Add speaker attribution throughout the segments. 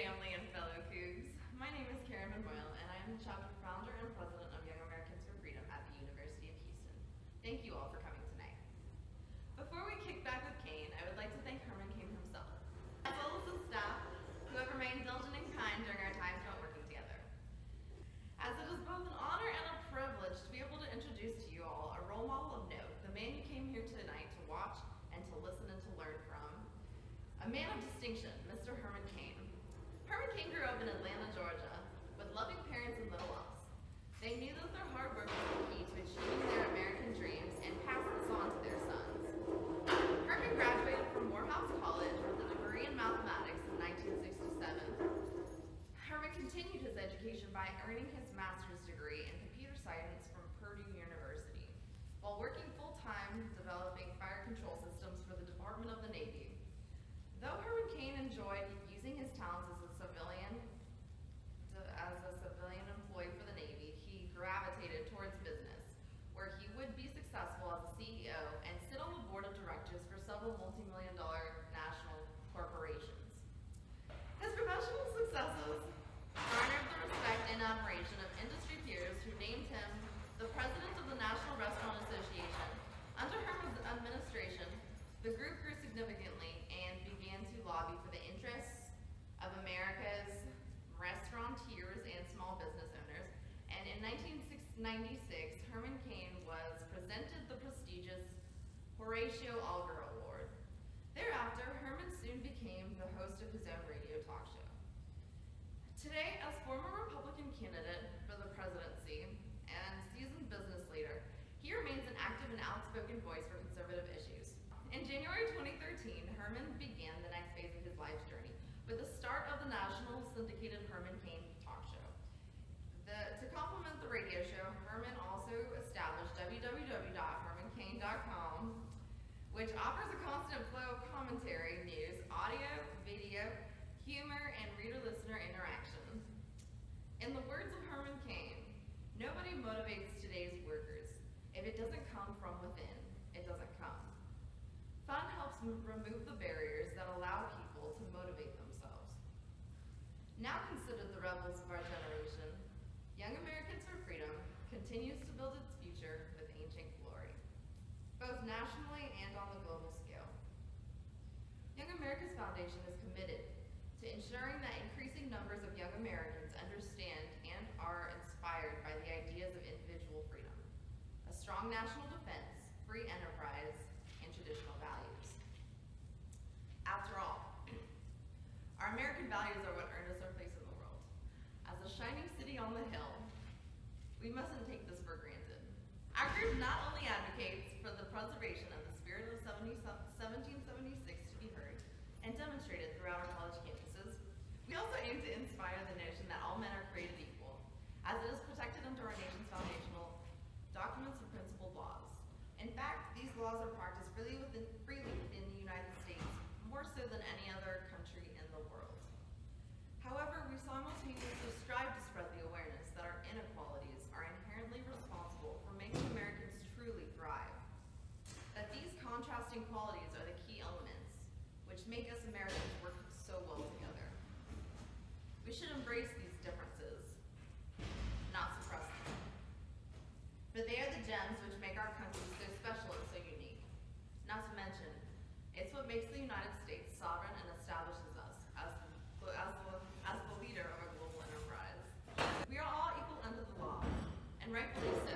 Speaker 1: family and fellow Cougs. My name is Herman Cain, and I am the chapter founder and president of Young Americans for Freedom at the University of Houston. Thank you all for coming tonight. Before we kick back with Cain, I would like to thank Herman Cain himself, as well as his staff, who have remained diligent and kind during our time spent working together. As it is both an honor and a privilege to be able to introduce to you all a role model of note, the man you came here tonight to watch and to listen and to learn from, a man of distinction, Mr. Herman Cain. Herman Cain grew up in Atlanta, Georgia, with loving parents and little else. They knew that their hard work was the key to achieving their American dreams and passed this on to their sons. Herman graduated from Morehouse College with a degree in mathematics in 1967. Herman continued his education by earning his master's degree in computer science from Purdue University, while working full-time developing fire control systems for the Department of the Navy. Though Herman Cain enjoyed using his talents as a civilian employee for the Navy, he gravitated towards business, where he would be successful as a CEO and sit on the board of directors for several multi-million-dollar national corporations. His professional successes garnered the respect and admiration of industry peers who named him the president of the National Restaurant Association. Under Herman's administration, the group grew significantly and began to lobby for the interests of America's restaurateurs and small business owners. And in 1996, Herman Cain was presented the prestigious Horatio Alger Award. Thereafter, Herman soon became the host of his own radio talk show. Today, as former Republican candidate for the presidency and seasoned business leader, he remains an active and outspoken voice for conservative issues. In January 2013, Herman began the next phase of his life's journey with the start of the national syndicated Herman Cain talk show. To complement the radio show, Herman also established www.hermancain.com, which offers a constant flow of commentary, news, audio, video, humor, and reader-listener interaction. In the words of Herman Cain, nobody motivates today's workers. If it doesn't come from within, it doesn't come. Fun helps remove the barriers that allow people to motivate themselves. Now considered the rebels of our generation, Young Americans for Freedom continues to build its future with ancient glory, both nationally and on the global scale. Young America's Foundation is committed to ensuring that increasing numbers of young Americans understand and are inspired by the ideas of individual freedom, a strong national defense, free enterprise, and traditional values. After all, our American values are what earned us our place in the world. As a shining city on the hill, we mustn't take this for granted. Our group not only advocates for the preservation of the spirit of 1776 to be heard and demonstrated throughout our college campuses, we also aim to inspire the notion that all men are created equal, as it is protected under our nation's foundational documents and principled laws. In fact, these laws are practiced freely within the United States, more so than any other country in the world. However, we simultaneously strive to spread the awareness that our inequalities are inherently responsible for making Americans truly thrive. That these contrasting qualities are the key elements which make us Americans work so well together. We should embrace these differences, not suppress them. For they are the gems which make our country so special and so unique. Not to mention, it's what makes the United States sovereign and establishes us as the leader of a global enterprise. We are all equal under the law, and rightfully so.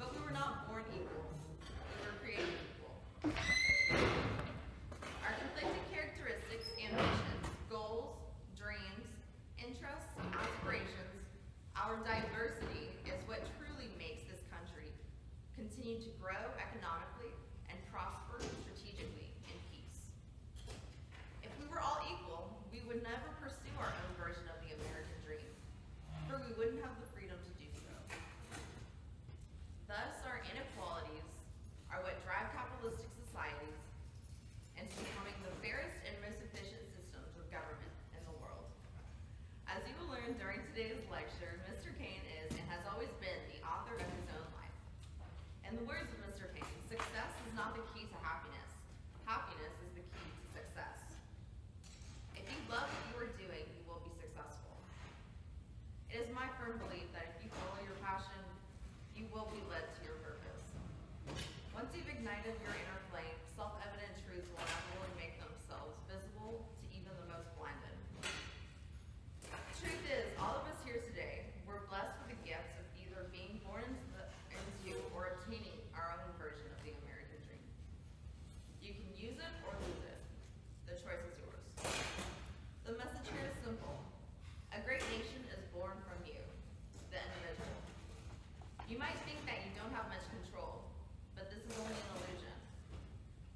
Speaker 1: But we were not born equal. We were created equal. Our conflicting characteristics, ambitions, goals, dreams, interests, aspirations, our diversity is what truly makes this country continue to grow economically and prosper strategically in peace. If we were all equal, we would never pursue our own version of the American dream, for we wouldn't have the freedom to do so. Thus, our inequalities are what drive capitalistic societies into becoming the fairest and most efficient systems of government in the world. As you will learn during today's lecture, Mr. Cain is and has always been the author of his own life. In the words of Mr. Cain, don't have much control, but this is only an illusion.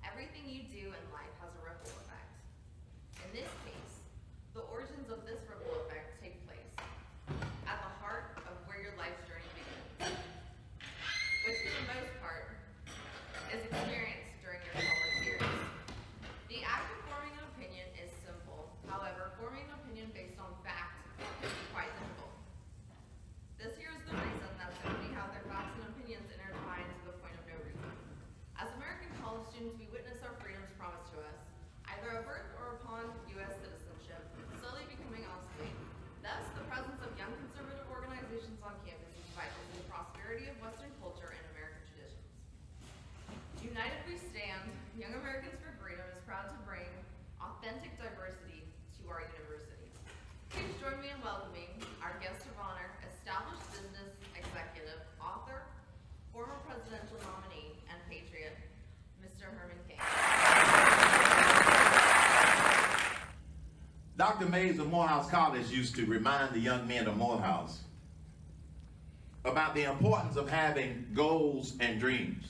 Speaker 1: Everything you do in life has a ripple effect. In this case, the origins of this ripple effect take place at the heart of where your life's journey begins, which for the most part is experienced during your college years. The act of forming an opinion is simple. However, forming an opinion based on fact can be quite difficult. This here is the reason that so many have their facts and opinions intertwined to the point of no reason. As American college students, we witness our freedoms promised to us, either at birth or upon U.S. citizenship, slowly becoming obsolete. Thus, the presence of young conservative organizations on campus is vital to the prosperity of Western culture and American traditions. United we stand, Young Americans for Freedom is proud to bring authentic diversity to our university. Please join me in welcoming our guest of honor, established business executive, author, former presidential nominee, and patriot, Mr. Herman Cain.
Speaker 2: Dr. Mays of Morehouse College used to remind the young men of Morehouse about the importance of having goals and dreams.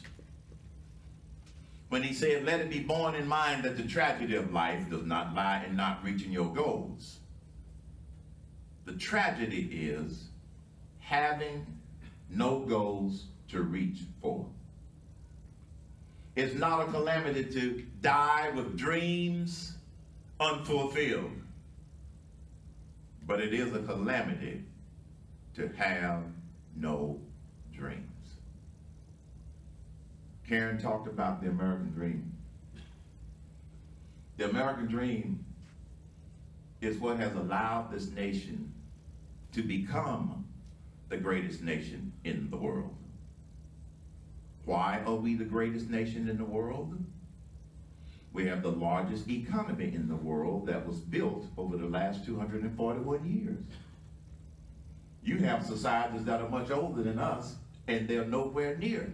Speaker 2: When he said, let it be borne in mind that the tragedy of life does not lie in not reaching your goals. The tragedy is having no goals to reach for. It's not a calamity to die with dreams unfulfilled, but it is a calamity to have no dreams. Karen talked about the American dream. The American dream is what has allowed this nation to become the greatest nation in the world. Why are we the greatest nation in the world? We have the largest economy in the world that was built over the last 241 years. You have societies that are much older than us, and they're nowhere near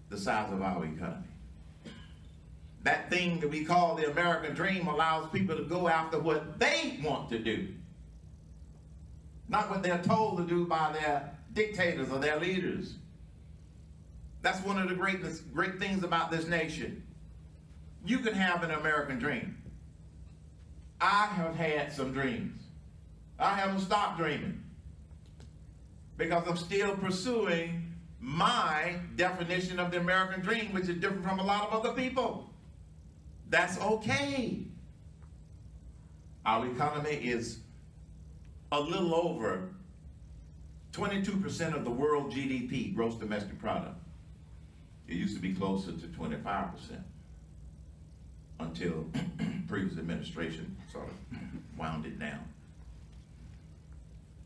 Speaker 2: the size of our economy. That thing that we call the American dream allows people to go after what they want to do, not what they're told to do by their dictators or their leaders. That's one of the great things about this nation. You can have an American dream. I have had some dreams. I haven't stopped dreaming because I'm still pursuing my definition of the American dream, which is different from a lot of other people. That's okay. Our economy is a little over 22% of the world GDP, gross domestic product. It used to be closer to 25% until previous administration sort of wound it down.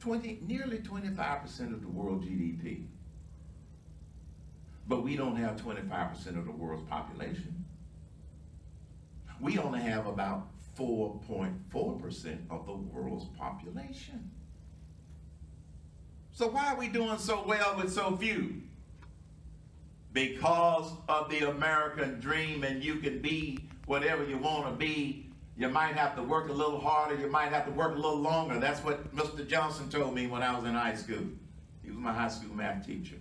Speaker 2: Nearly 25% of the world GDP. But we don't have 25% of the world's population. We only have about 4.4% of the world's population. So why are we doing so well with so few? Because of the American dream, and you can be whatever you want to be. You might have to work a little harder, you might have to work a little longer. That's what Mr. Johnson told me when I was in high school. He was my high school math teacher.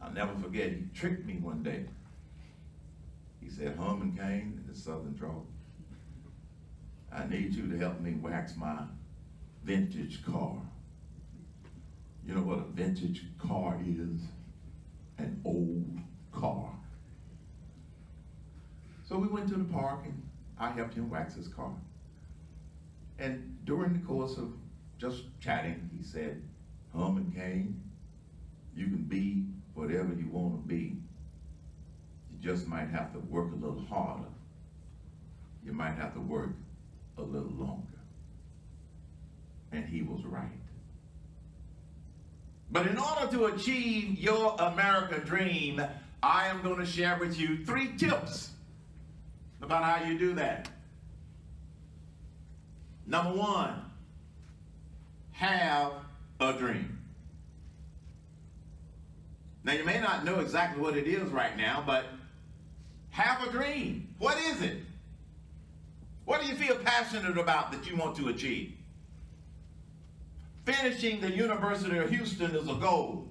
Speaker 2: I'll never forget, he tricked me one day. He said, Herman Cain, in the Southern drawl, I need you to help me wax my vintage car. You know what a vintage car is? An old car. So we went to the park and I helped him wax his car. And during the course of just chatting, he said, Herman Cain, you can be whatever you want to be. You just might have to work a little harder. You might have to work a little longer. And he was right. But in order to achieve your American dream, I am going to share with you 3 tips about how you do that. Number 1, have a dream. Now, you may not know exactly what it is right now, but have a dream. What is it? What do you feel passionate about that you want to achieve? Finishing the University of Houston is a goal.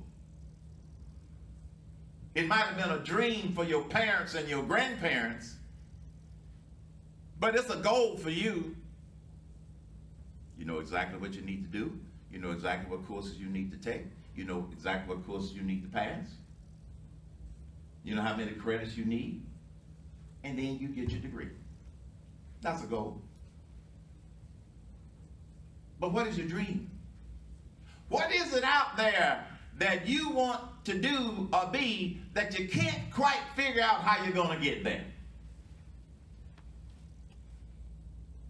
Speaker 2: It might have been a dream for your parents and your grandparents, but it's a goal for you. You know exactly what you need to do. You know exactly what courses you need to take. You know exactly what courses you need to pass. You know how many credits you need. And then you get your degree. That's a goal. But what is your dream? What is it out there that you want to do or be that you can't quite figure out how you're going to get there?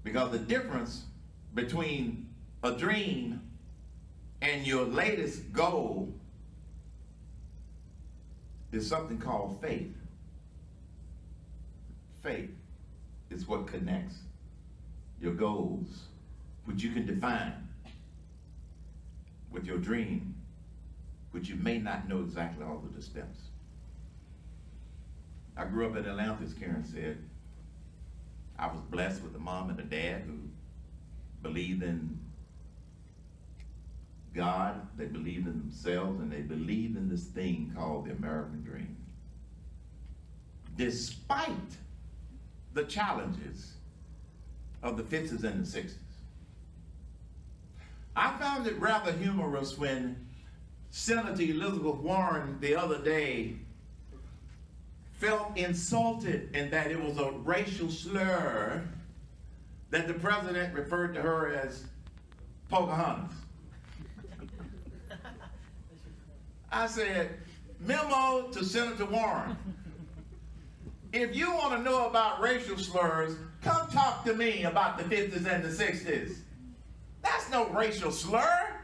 Speaker 2: Because the difference between a dream and your latest goal is something called faith. Faith is what connects your goals, which you can define, with your dream, which you may not know exactly all of the steps. I grew up in Atlanta, as Karen said. I was blessed with a mom and a dad who believed in God, they believed in themselves, and they believed in this thing called the American dream. Despite the challenges of the 50s and the 60s. I found it rather humorous when Senator Elizabeth Warren the other day felt insulted and that it was a racial slur that the president referred to her as Pocahontas. I said, memo to Senator Warren. If you want to know about racial slurs, come talk to me about the 50s and the 60s. That's no racial slur.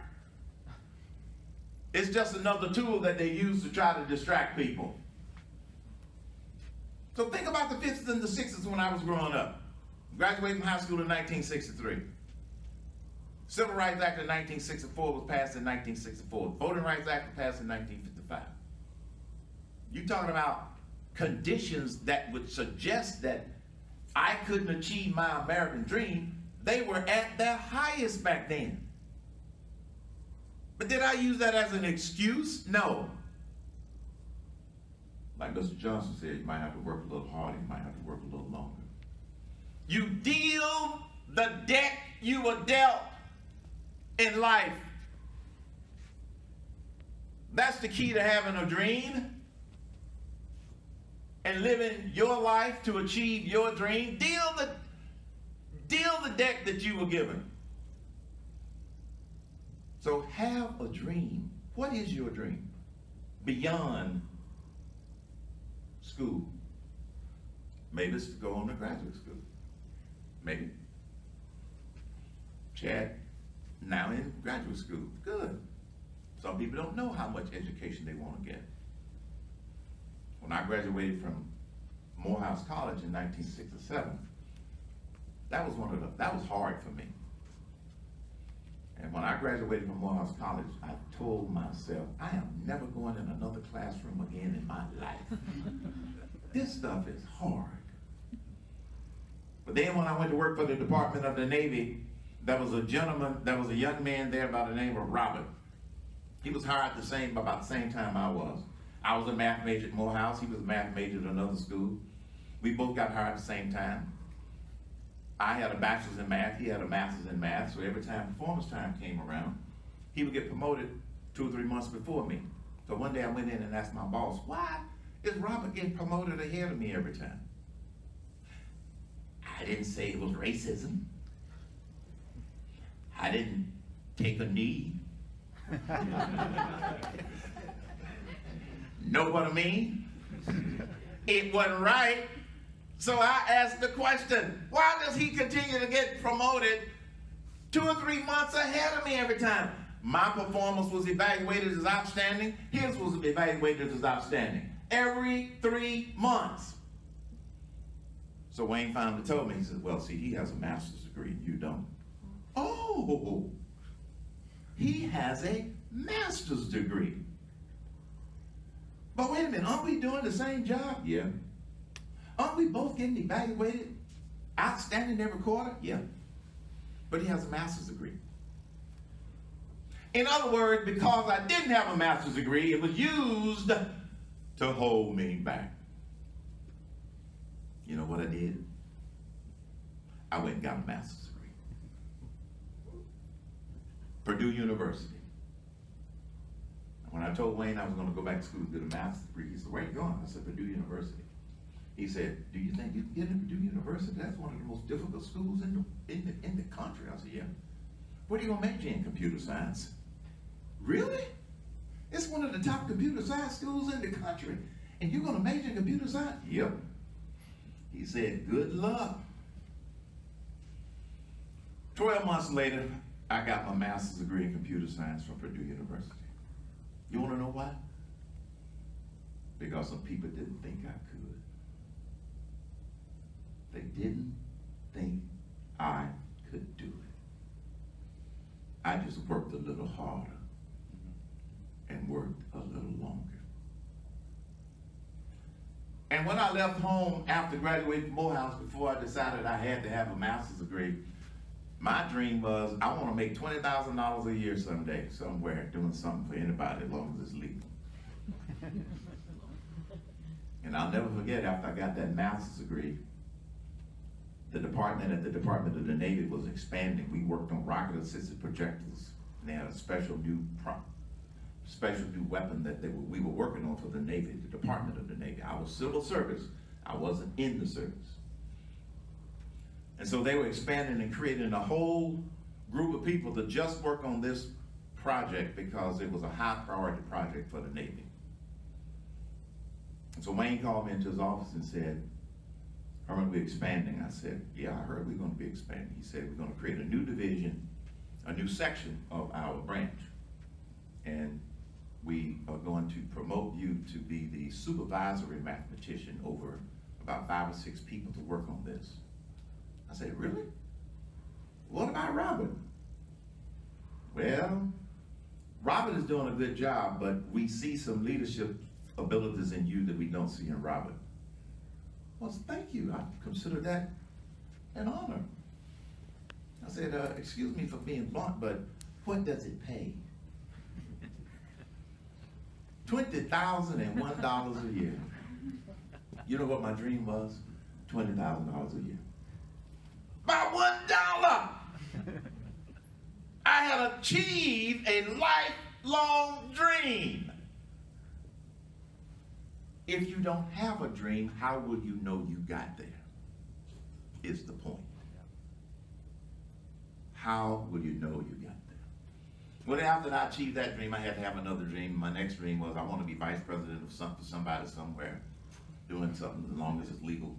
Speaker 2: It's just another tool that they use to try to distract people. So think about the 50s and the 60s when I was growing up. Graduated from high school in 1963. Civil Rights Act of 1964 was passed in 1964. Voting Rights Act was passed in 1955. You talking about conditions that would suggest that I couldn't achieve my American dream. They were at their highest back then. But did I use that as an excuse? No. Like Mr. Johnson said, you might have to work a little harder, you might have to work a little longer. You deal the debt you were dealt in life. That's the key to having a dream and living your life to achieve your dream. Deal the debt that you were given. So have a dream. What is your dream? Beyond school. Maybe it's to go on to graduate school. Maybe. Chad, now in graduate school. Good. Some people don't know how much education they want to get. When I graduated from Morehouse College in 1967, that was hard for me. And when I graduated from Morehouse College, I told myself, I am never going in another classroom again in my life. This stuff is hard. But then when I went to work for the Department of the Navy, there was a young man there by the name of Robert. He was hired about the same time I was. I was a math major at Morehouse. He was a math major at another school. We both got hired at the same time. I had a bachelor's in math. He had a master's in math. So every time performance time came around, he would get promoted 2 or 3 months before me. So one day I went in and asked my boss, why is Robert getting promoted ahead of me every time? I didn't say it was racism. I didn't take a knee. Know what I mean? It wasn't right. So I asked the question, why does he continue to get promoted 2 or 3 months ahead of me every time? My performance was evaluated as outstanding. His was evaluated as outstanding. Every 3 months. So Wayne finally told me, he said, well, see, he has a master's degree and you don't. Oh, he has a master's degree. But wait a minute, aren't we doing the same job? Yeah. Aren't we both getting evaluated outstanding every quarter? Yeah. But he has a master's degree. In other words, because I didn't have a master's degree, it was used to hold me back. You know what I did? I went and got a master's degree. Purdue University. When I told Wayne I was going to go back to school to get a master's degree, he said, "Where are you going?" I said, "Purdue University." He said, "Do you think you can get into Purdue University? That's one of the most difficult schools in the country." I said, "Yeah." "What are you going to major in?" "Computer science." "Really? It's one of the top computer science schools in the country, and you're going to major in computer science?" "Yep." He said, "Good luck." 12 months later, I got my master's degree in computer science from Purdue University. You want to know why? Because some people didn't think I could. They didn't think I could do it. I just worked a little harder and worked a little longer. And when I left home after graduating from Morehouse, before I decided I had to have a master's degree, my dream was, I want to make $20,000 a year someday, somewhere, doing something for anybody as long as it's legal. And I'll never forget, after I got that master's degree, the Department of the Navy was expanding. We worked on rocket-assisted projectiles, and they had a special new weapon that we were working on for the Navy, the Department of the Navy. I was civil service. I wasn't in the service. And so they were expanding and creating a whole group of people to just work on this project because it was a high priority project for the Navy. And so Wayne called me into his office and said, "Herman, we're expanding." I said, "Yeah, I heard we're going to be expanding." He said, "We're going to create a new division, a new section of our branch. And we are going to promote you to be the supervisory mathematician over about 5 or 6 people to work on this." I said, "Really? What about Robert?" "Well, Robert is doing a good job, but we see some leadership abilities in you that we don't see in Robert." "Well, thank you. I consider that an honor." I said, "Excuse me for being blunt, but what does it pay?" $20,001 a year. You know what my dream was? $20,000 a year. By $1! I had achieved a lifelong dream. If you don't have a dream, how will you know you got there? Is the point. How will you know you got there? Well, after I achieved that dream, I had to have another dream. My next dream was I want to be vice president of something, somebody somewhere, doing something as long as it's legal.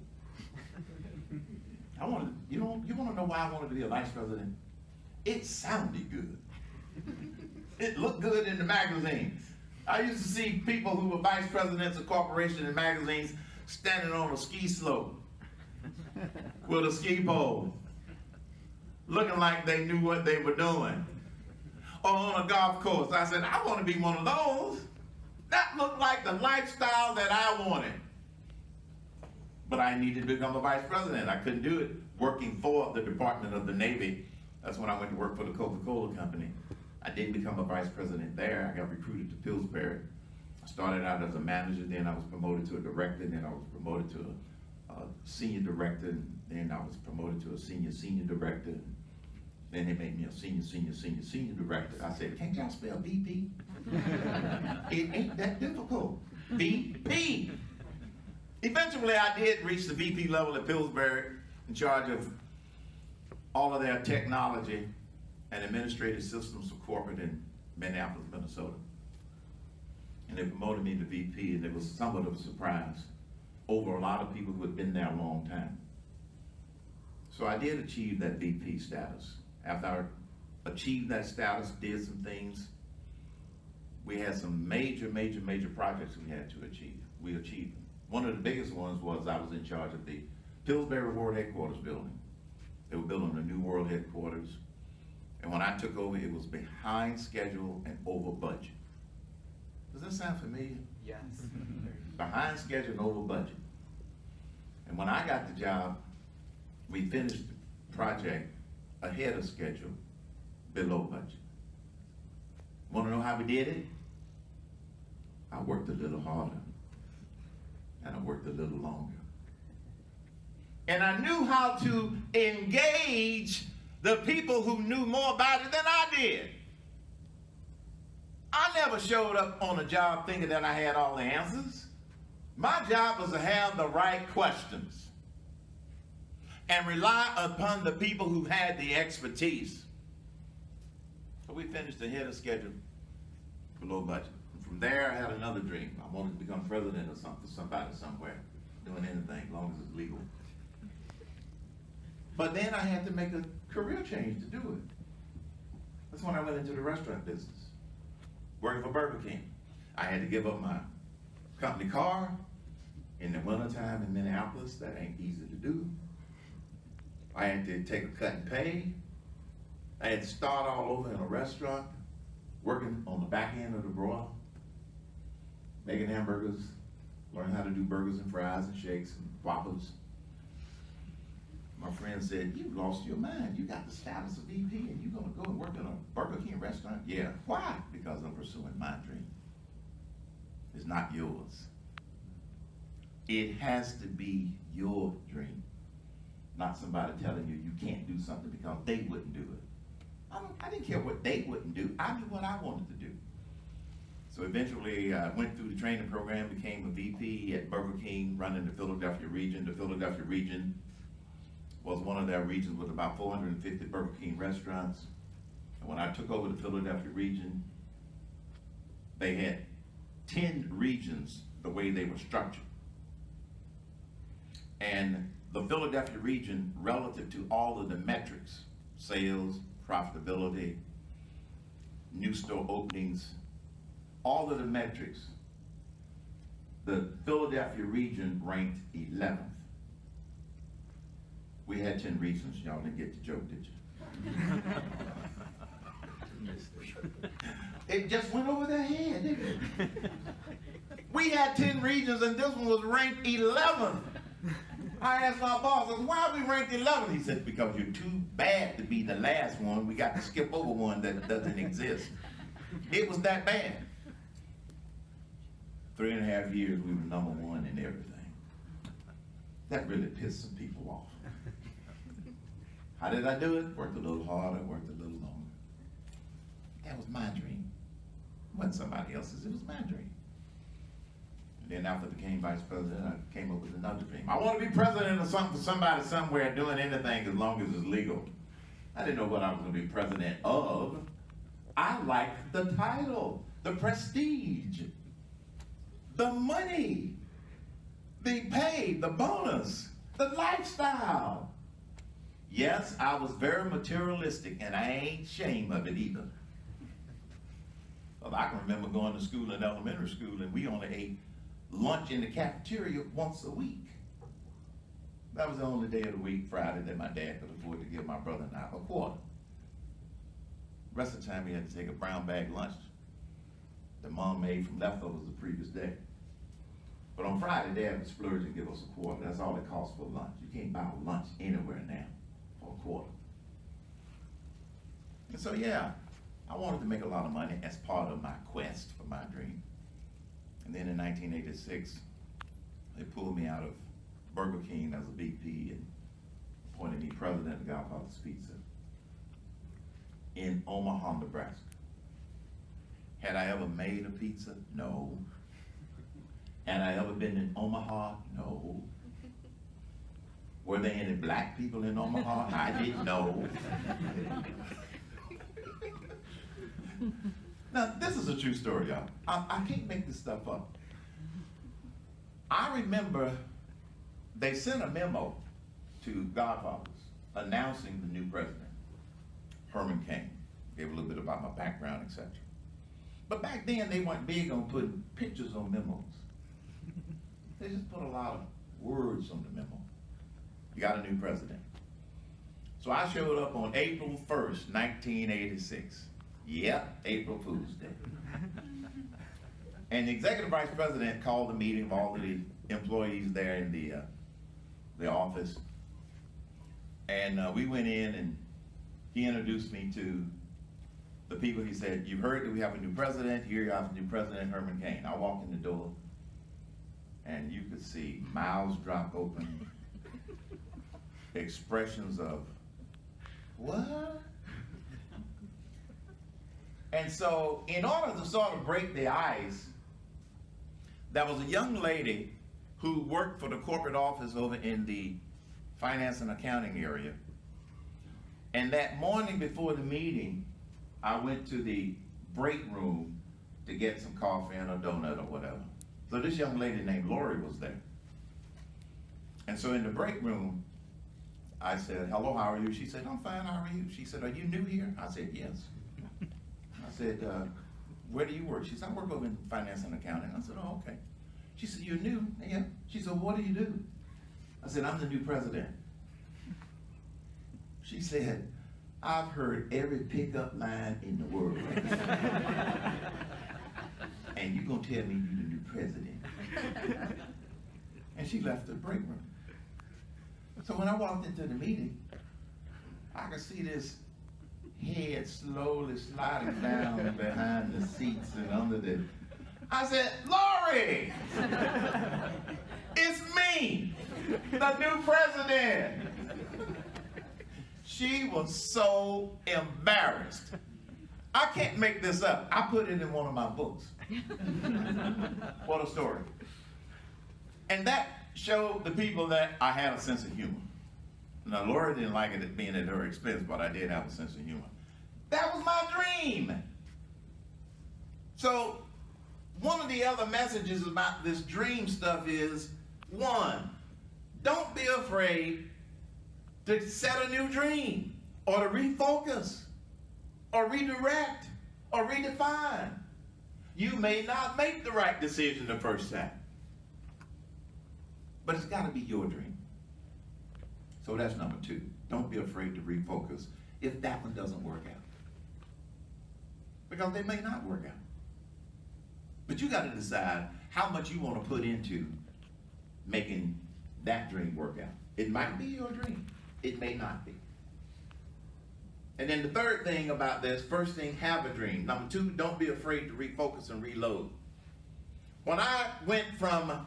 Speaker 2: You want to know why I wanted to be a vice president? It sounded good. It looked good in the magazines. I used to see people who were vice presidents of corporations in magazines standing on a ski slope with a ski pole, looking like they knew what they were doing. Or on a golf course. I said, I want to be one of those. That looked like the lifestyle that I wanted. But I needed to become a vice president. I couldn't do it working for the Department of the Navy. That's when I went to work for the Coca-Cola company. I didn't become a vice president there. I got recruited to Pillsbury. I started out as a manager, then I was promoted to a director, then I was promoted to a senior director, and then I was promoted to a senior director. Then they made me a senior director. I said, "Can't y'all spell VP?" It ain't that difficult. VP. Eventually, I did reach the VP level at Pillsbury, in charge of all of their technology and administrative systems for corporate in Minneapolis, Minnesota. And they promoted me to VP, and it was somewhat of a surprise over a lot of people who had been there a long time. So I did achieve that VP status. After I achieved that status, did some things, we had some major projects we had to achieve. We achieved them. One of the biggest ones was I was in charge of the Pillsbury World Headquarters building. They were building a new world headquarters. And when I took over, it was behind schedule and over budget. Does that sound familiar?
Speaker 3: Yes.
Speaker 2: Behind schedule and over budget. And when I got the job, we finished the project ahead of schedule, below budget. Want to know how we did it? I worked a little harder. and I worked a little longer. And I knew how to engage the people who knew more about it than I did. I never showed up on a job thinking that I had all the answers. My job was to have the right questions and rely upon the people who had the expertise. So we finished ahead of schedule for low budget. And from there, I had another dream. I wanted to become president or something, somebody somewhere, doing anything as long as it's legal. But then I had to make a career change to do it. That's when I went into the restaurant business, working for Burger King. I had to give up my company car in the wintertime in Minneapolis. That ain't easy to do. I had to take a cut in pay. I had to start all over in a restaurant, working on the back end of the broiler, making hamburgers, learning how to do burgers and fries and shakes and whoppers. My friend said, "You lost your mind. You got the status of VP and you're gonna go and work in a Burger King restaurant?" Yeah. Why? Because I'm pursuing my dream. It's not yours. It has to be your dream, not somebody telling you you can't do something because they wouldn't do it. I didn't care what they wouldn't do. I knew what I wanted to do. So eventually I went through the training program, became a VP at Burger King, running the Philadelphia region. The Philadelphia region was one of their regions with about 450 Burger King restaurants. And when I took over the Philadelphia region, they had 10 regions the way they were structured. And the Philadelphia region, relative to all of the metrics, sales, profitability, new store openings, all of the metrics, the Philadelphia region ranked 11th. We had 10 regions. Y'all didn't get the joke, did you? It just went over their head, didn't it? We had 10 regions and this one was ranked 11th. I asked my boss, I said, "Why are we ranked 11th? He said, "Because you're too bad to be the last one. We got to skip over one that doesn't exist." It was that bad. 3.5 years, we were number one in everything. That really pissed some people off. How did I do it? Worked a little harder, worked a little longer. That was my dream. It wasn't somebody else's, it was my dream. And then after I became vice president, I came up with another dream. I want to be president of something for somebody somewhere doing anything as long as it's legal. I didn't know what I was going to be president of. I liked the title, the prestige, the money, the pay, the bonus, the lifestyle. Yes, I was very materialistic, and I ain't ashamed of it either. Well, I can remember going to school in elementary school, and we only ate lunch in the cafeteria once a week. That was the only day of the week, Friday, that my dad could afford to give my brother and I a quarter. The rest of the time, we had to take a brown bag lunch that Mom made from leftovers the previous day. But on Friday, Dad would splurge and give us a quarter. That's all it costs for lunch. You can't buy lunch anywhere now for a quarter. And so, yeah, I wanted to make a lot of money as part of my quest for my dream. And then in 1986, they pulled me out of Burger King as a VP and appointed me president of Godfather's Pizza in Omaha, Nebraska. Had I ever made a pizza? No. Had I ever been in Omaha? No. Were there any black people in Omaha? I didn't know. Now, this is a true story, y'all. I can't make this stuff up. I remember they sent a memo to Godfathers announcing the new president, Herman Cain. Gave a little bit about my background, etc. But back then, they weren't big on putting pictures on memos. They just put a lot of words on the memo. You got a new president. So I showed up on April 1st, 1986. Yep, April Fool's Day. And the executive vice president called a meeting of all of the employees there in the office. And we went in and he introduced me to the people. He said, "You've heard that we have a new president. Here you have the new president, Herman Cain." I walked in the door and you could see mouths drop open, expressions of, what? And so, in order to sort of break the ice, there was a young lady who worked for the corporate office over in the finance and accounting area. And that morning before the meeting, I went to the break room to get some coffee and a donut or whatever. So this young lady named Lori was there. And so in the break room, I said, hello, how are you? She said, I'm fine, how are you? She said, are you new here? I said, yes. I said, where do you work? She said, I work over in finance and accounting. I said, oh, okay. She said, you're new? Yeah. She said, what do you do? I said, I'm the new president. She said, I've heard every pickup line in the world. And you're gonna tell me you're the new president. And she left the break room. So when I walked into the meeting, I could see this head slowly sliding down behind the seats and under the, I said, Lori, it's me, the new president. She was so embarrassed. I can't make this up. I put it in one of my books. What a story. And that showed the people that I had a sense of humor. Now, Laura didn't like it being at her expense, but I did have a sense of humor. That was my dream. So, one of the other messages about this dream stuff is, one, don't be afraid to set a new dream, or to refocus, or redirect, or redefine. You may not make the right decision the first time, but it's got to be your dream. So that's number two. Don't be afraid to refocus if that one doesn't work out. Because they may not work out. But you got to decide how much you want to put into making that dream work out. It might be your dream. It may not be. And then the third thing about this, first thing, have a dream. Number two, don't be afraid to refocus and reload. When I went from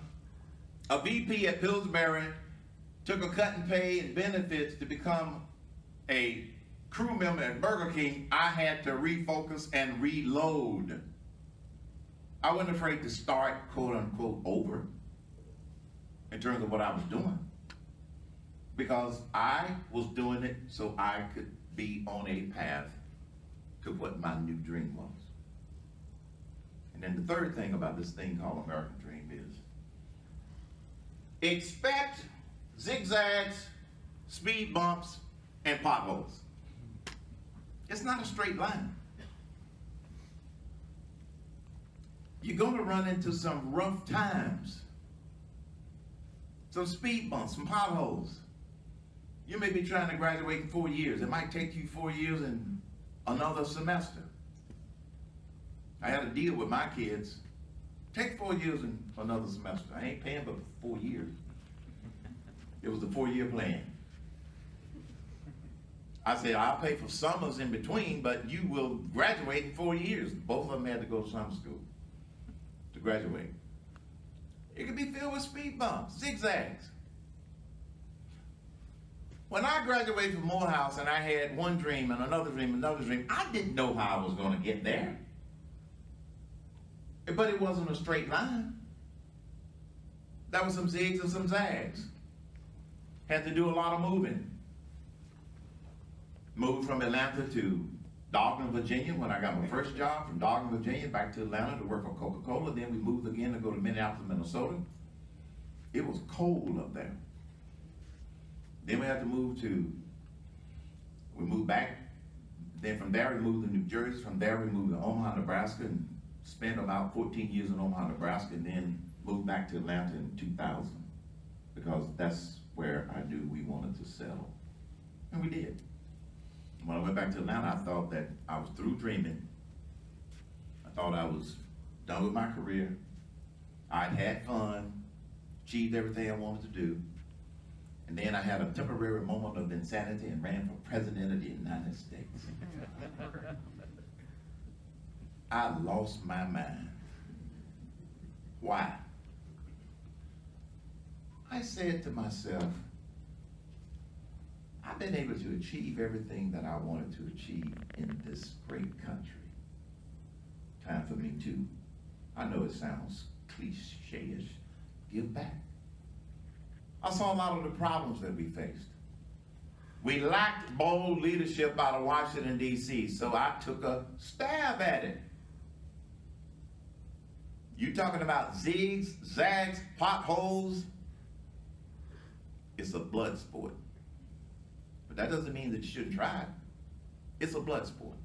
Speaker 2: a VP at Pillsbury, took a cut in pay and benefits to become a crew member at Burger King, I had to refocus and reload. I wasn't afraid to start, quote unquote, over in terms of what I was doing. Because I was doing it so I could be on a path to what my new dream was. And then the third thing about this thing called American Dream is expect zigzags, speed bumps, and potholes. It's not a straight line. You're going to run into some rough times, some speed bumps, some potholes. You may be trying to graduate in 4 years. It might take you 4 years and another semester. I had a deal with my kids. Take 4 years and another semester. I ain't paying but 4 years. It was a 4-year plan. I said, I'll pay for summers in between, but you will graduate in 4 years. Both of them had to go to summer school to graduate. It could be filled with speed bumps, zigzags. When I graduated from Morehouse and I had one dream and another dream, I didn't know how I was going to get there. But it wasn't a straight line. There was some zigs and some zags. Had to do a lot of moving. Moved from Atlanta to Dogden, Virginia when I got my first job, from Dogden, Virginia back to Atlanta to work for Coca-Cola. Then we moved again to go to Minneapolis, Minnesota. It was cold up there. Then we had to we moved back. Then from there we moved to New Jersey. From there we moved to Omaha, Nebraska, and spent about 14 years in Omaha, Nebraska, and then moved back to Atlanta in 2000 because that's where I knew we wanted to settle. And we did. When I went back to Atlanta, I thought that I was through dreaming. I thought I was done with my career. I'd had fun, achieved everything I wanted to do. And then I had a temporary moment of insanity and ran for president of the United States. I lost my mind. Why? said to myself, I've been able to achieve everything that I wanted to achieve in this great country. Time for me to, I know it sounds cliche-ish, give back. I saw a lot of the problems that we faced. We lacked bold leadership out of Washington, D.C., so I took a stab at it. You talking about zigs, zags, potholes? It's a blood sport. But that doesn't mean that you shouldn't try it. It's a blood sport.